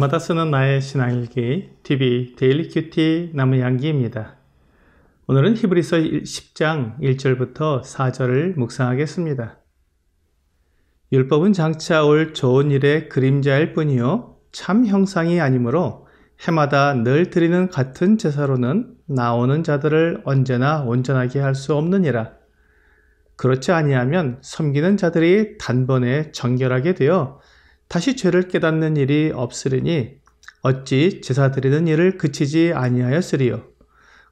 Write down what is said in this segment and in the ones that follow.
날마다 쓰는 나의 신앙일기 TV 데일리 큐티 나무양기입니다. 오늘은 히브리서 10장 1절부터 4절을 묵상하겠습니다. 율법은 장차 올 좋은 일의 그림자일 뿐이요 참 형상이 아니므로 해마다 늘 드리는 같은 제사로는 나오는 자들을 언제나 온전하게 할 수 없느니라. 그렇지 아니하면 섬기는 자들이 단번에 정결하게 되어 다시 죄를 깨닫는 일이 없으리니 어찌 제사 드리는 일을 그치지 아니하였으리요.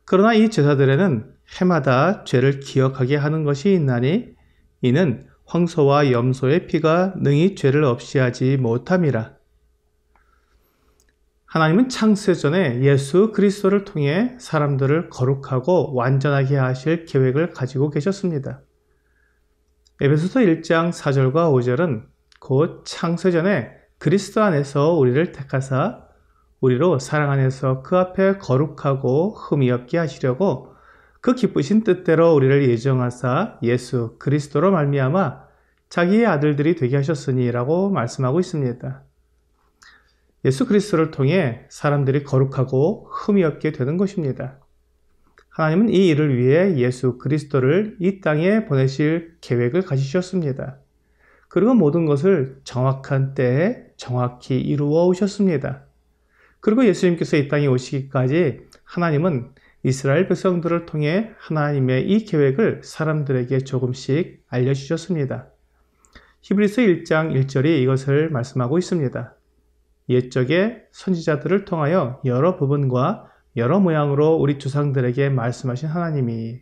그러나 이 제사들에는 해마다 죄를 기억하게 하는 것이 있나니 이는 황소와 염소의 피가 능히 죄를 없이 하지 못함이라. 하나님은 창세전에 예수 그리스도를 통해 사람들을 거룩하고 완전하게 하실 계획을 가지고 계셨습니다. 에베소서 1장 4절과 5절은 곧 창세전에 그리스도 안에서 우리를 택하사 우리로 사랑 안에서 그 앞에 거룩하고 흠이 없게 하시려고 그 기쁘신 뜻대로 우리를 예정하사 예수 그리스도로 말미암아 자기의 아들들이 되게 하셨으니 라고 말씀하고 있습니다. 예수 그리스도를 통해 사람들이 거룩하고 흠이 없게 되는 것입니다. 하나님은 이 일을 위해 예수 그리스도를 이 땅에 보내실 계획을 가지셨습니다. 그리고 모든 것을 정확한 때에 정확히 이루어 오셨습니다. 그리고 예수님께서 이 땅에 오시기까지 하나님은 이스라엘 백성들을 통해 하나님의 이 계획을 사람들에게 조금씩 알려주셨습니다. 히브리서 1장 1절이 이것을 말씀하고 있습니다. 옛적에 선지자들을 통하여 여러 부분과 여러 모양으로 우리 조상들에게 말씀하신 하나님이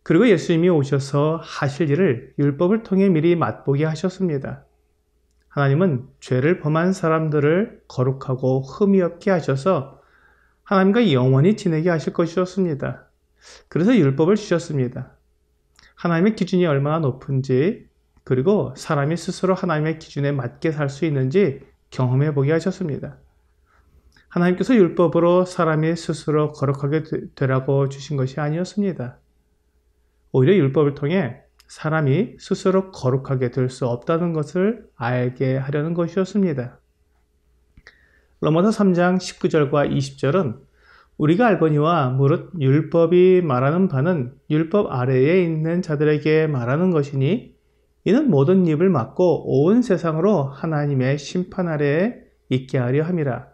그리고 예수님이 오셔서 하실 일을 율법을 통해 미리 맛보게 하셨습니다. 하나님은 죄를 범한 사람들을 거룩하고 흠이 없게 하셔서 하나님과 영원히 지내게 하실 것이었습니다. 그래서 율법을 주셨습니다. 하나님의 기준이 얼마나 높은지 그리고 사람이 스스로 하나님의 기준에 맞게 살 수 있는지 경험해 보게 하셨습니다. 하나님께서 율법으로 사람이 스스로 거룩하게 되라고 주신 것이 아니었습니다. 오히려 율법을 통해 사람이 스스로 거룩하게 될 수 없다는 것을 알게 하려는 것이었습니다. 로마서 3장 19절과 20절은 우리가 알거니와 무릇 율법이 말하는 바는 율법 아래에 있는 자들에게 말하는 것이니 이는 모든 입을 막고 온 세상으로 하나님의 심판 아래에 있게 하려 함이라.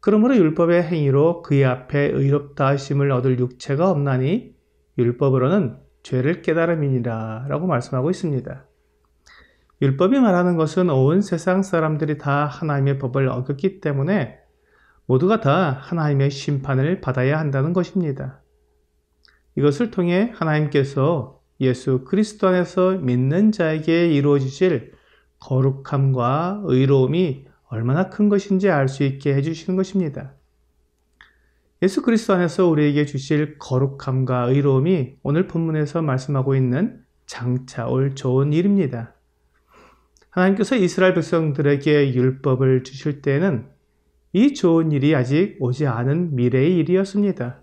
그러므로 율법의 행위로 그의 앞에 의롭다 하심을 얻을 육체가 없나니 율법으로는 죄를 깨달음이니라 라고 말씀하고 있습니다. 율법이 말하는 것은 온 세상 사람들이 다 하나님의 법을 어겼기 때문에 모두가 다 하나님의 심판을 받아야 한다는 것입니다. 이것을 통해 하나님께서 예수 그리스도 안에서 믿는 자에게 이루어지실 거룩함과 의로움이 얼마나 큰 것인지 알 수 있게 해주시는 것입니다. 예수 그리스도 안에서 우리에게 주실 거룩함과 의로움이 오늘 본문에서 말씀하고 있는 장차 올 좋은 일입니다. 하나님께서 이스라엘 백성들에게 율법을 주실 때에는 이 좋은 일이 아직 오지 않은 미래의 일이었습니다.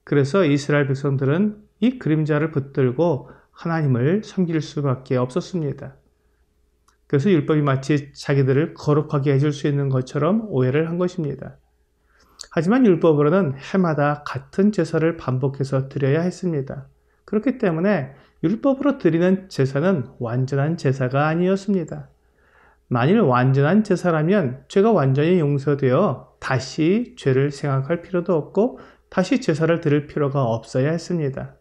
그래서 이스라엘 백성들은 이 그림자를 붙들고 하나님을 섬길 수밖에 없었습니다. 그래서 율법이 마치 자기들을 거룩하게 해줄 수 있는 것처럼 오해를 한 것입니다. 하지만 율법으로는 해마다 같은 제사를 반복해서 드려야 했습니다. 그렇기 때문에 율법으로 드리는 제사는 완전한 제사가 아니었습니다. 만일 완전한 제사라면 죄가 완전히 용서되어 다시 죄를 생각할 필요도 없고 다시 제사를 드릴 필요가 없어야 했습니다.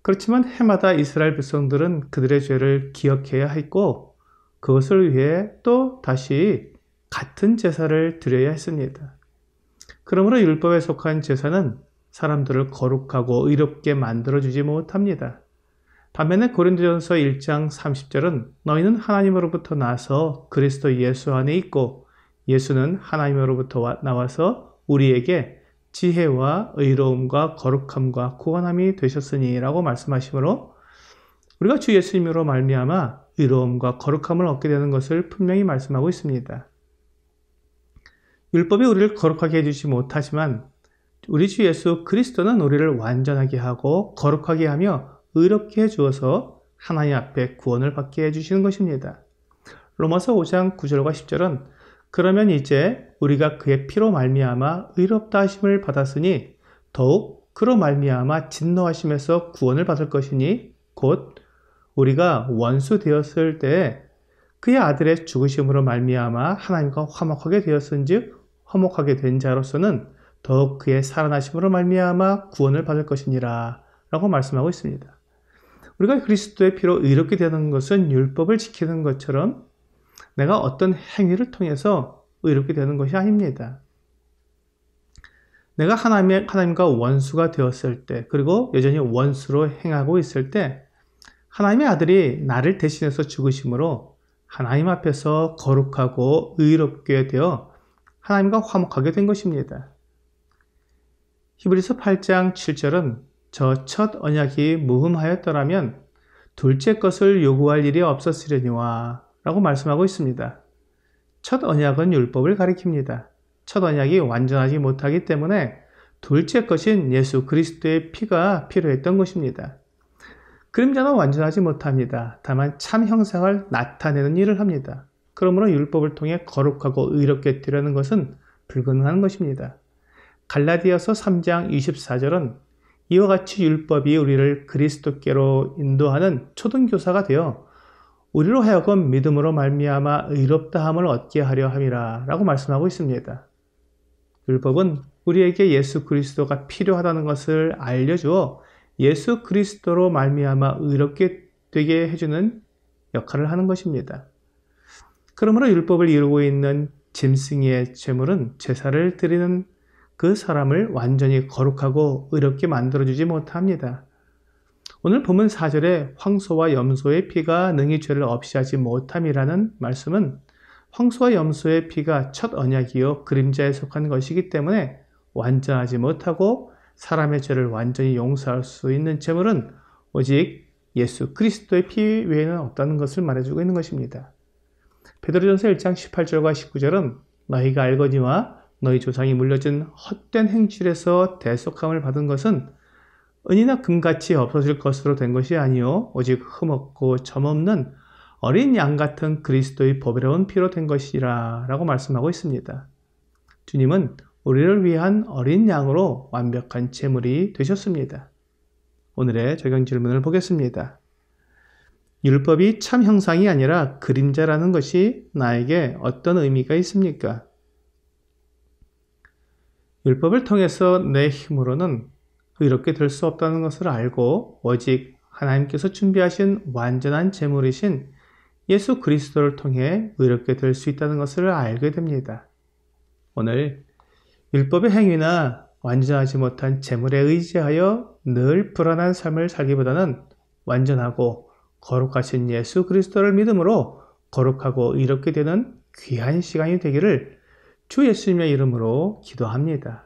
그렇지만 해마다 이스라엘 백성들은 그들의 죄를 기억해야 했고 그것을 위해 또 다시 같은 제사를 드려야 했습니다. 그러므로 율법에 속한 제사는 사람들을 거룩하고 의롭게 만들어주지 못합니다. 반면에 고린도전서 1장 30절은 너희는 하나님으로부터 나서 그리스도 예수 안에 있고 예수는 하나님으로부터 나와서 우리에게 지혜와 의로움과 거룩함과 구원함이 되셨으니 라고 말씀하시므로 우리가 주 예수님으로 말미암아 의로움과 거룩함을 얻게 되는 것을 분명히 말씀하고 있습니다. 율법이 우리를 거룩하게 해주지 못하지만 우리 주 예수 그리스도는 우리를 완전하게 하고 거룩하게 하며 의롭게 해주어서 하나님 앞에 구원을 받게 해주시는 것입니다. 로마서 5장 9절과 10절은 그러면 이제 우리가 그의 피로 말미암아 의롭다 하심을 받았으니 더욱 그로 말미암아 진노하심에서 구원을 받을 것이니 곧 우리가 원수 되었을 때에 그의 아들의 죽으심으로 말미암아 하나님과 화목하게 되었은즉 화목하게 된 자로서는 더욱 그의 살아나심으로 말미암아 구원을 받을 것이니라 라고 말씀하고 있습니다. 우리가 그리스도의 피로 의롭게 되는 것은 율법을 지키는 것처럼 내가 어떤 행위를 통해서 의롭게 되는 것이 아닙니다. 내가 하나님과 원수가 되었을 때, 그리고 여전히 원수로 행하고 있을 때 하나님의 아들이 나를 대신해서 죽으심으로 하나님 앞에서 거룩하고 의롭게 되어 하나님과 화목하게 된 것입니다. 히브리서 8장 7절은 저 첫 언약이 무흠하였더라면 둘째 것을 요구할 일이 없었으려니와 라고 말씀하고 있습니다. 첫 언약은 율법을 가리킵니다. 첫 언약이 완전하지 못하기 때문에 둘째 것인 예수 그리스도의 피가 필요했던 것입니다. 그림자는 완전하지 못합니다. 다만 참 형상을 나타내는 일을 합니다. 그러므로 율법을 통해 거룩하고 의롭게 되려는 것은 불가능한 것입니다. 갈라디아서 3장 24절은 이와 같이 율법이 우리를 그리스도께로 인도하는 초등교사가 되어 우리로 하여금 믿음으로 말미암아 의롭다함을 얻게 하려 함이라 라고 말씀하고 있습니다. 율법은 우리에게 예수 그리스도가 필요하다는 것을 알려주어 예수 그리스도로 말미암아 의롭게 되게 해주는 역할을 하는 것입니다. 그러므로 율법을 이루고 있는 짐승의 제물은 제사를 드리는 그 사람을 완전히 거룩하고 의롭게 만들어주지 못합니다. 오늘 본문 4절에 황소와 염소의 피가 능히 죄를 없이 하지 못함이라는 말씀은 황소와 염소의 피가 첫 언약이요 그림자에 속한 것이기 때문에 완전하지 못하고 사람의 죄를 완전히 용서할 수 있는 제물은 오직 예수 그리스도의 피 외에는 없다는 것을 말해주고 있는 것입니다. 베드로전서 1장 18절과 19절은 너희가 알거니와 너희 조상이 물려준 헛된 행실에서 대속함을 받은 것은 은이나 금같이 없어질 것으로 된 것이 아니요 오직 흠없고 점없는 어린 양 같은 그리스도의 보배로운 피로 된 것이라 라고 말씀하고 있습니다. 주님은 우리를 위한 어린 양으로 완벽한 제물이 되셨습니다. 오늘의 적용 질문을 보겠습니다. 율법이 참 형상이 아니라 그림자라는 것이 나에게 어떤 의미가 있습니까? 율법을 통해서 내 힘으로는 의롭게 될 수 없다는 것을 알고 오직 하나님께서 준비하신 완전한 제물이신 예수 그리스도를 통해 의롭게 될 수 있다는 것을 알게 됩니다. 오늘 율법의 행위나 완전하지 못한 제물에 의지하여 늘 불안한 삶을 살기보다는 완전하고 거룩하신 예수 그리스도를 믿음으로 거룩하고 의롭게 되는 귀한 시간이 되기를 주 예수님의 이름으로 기도합니다.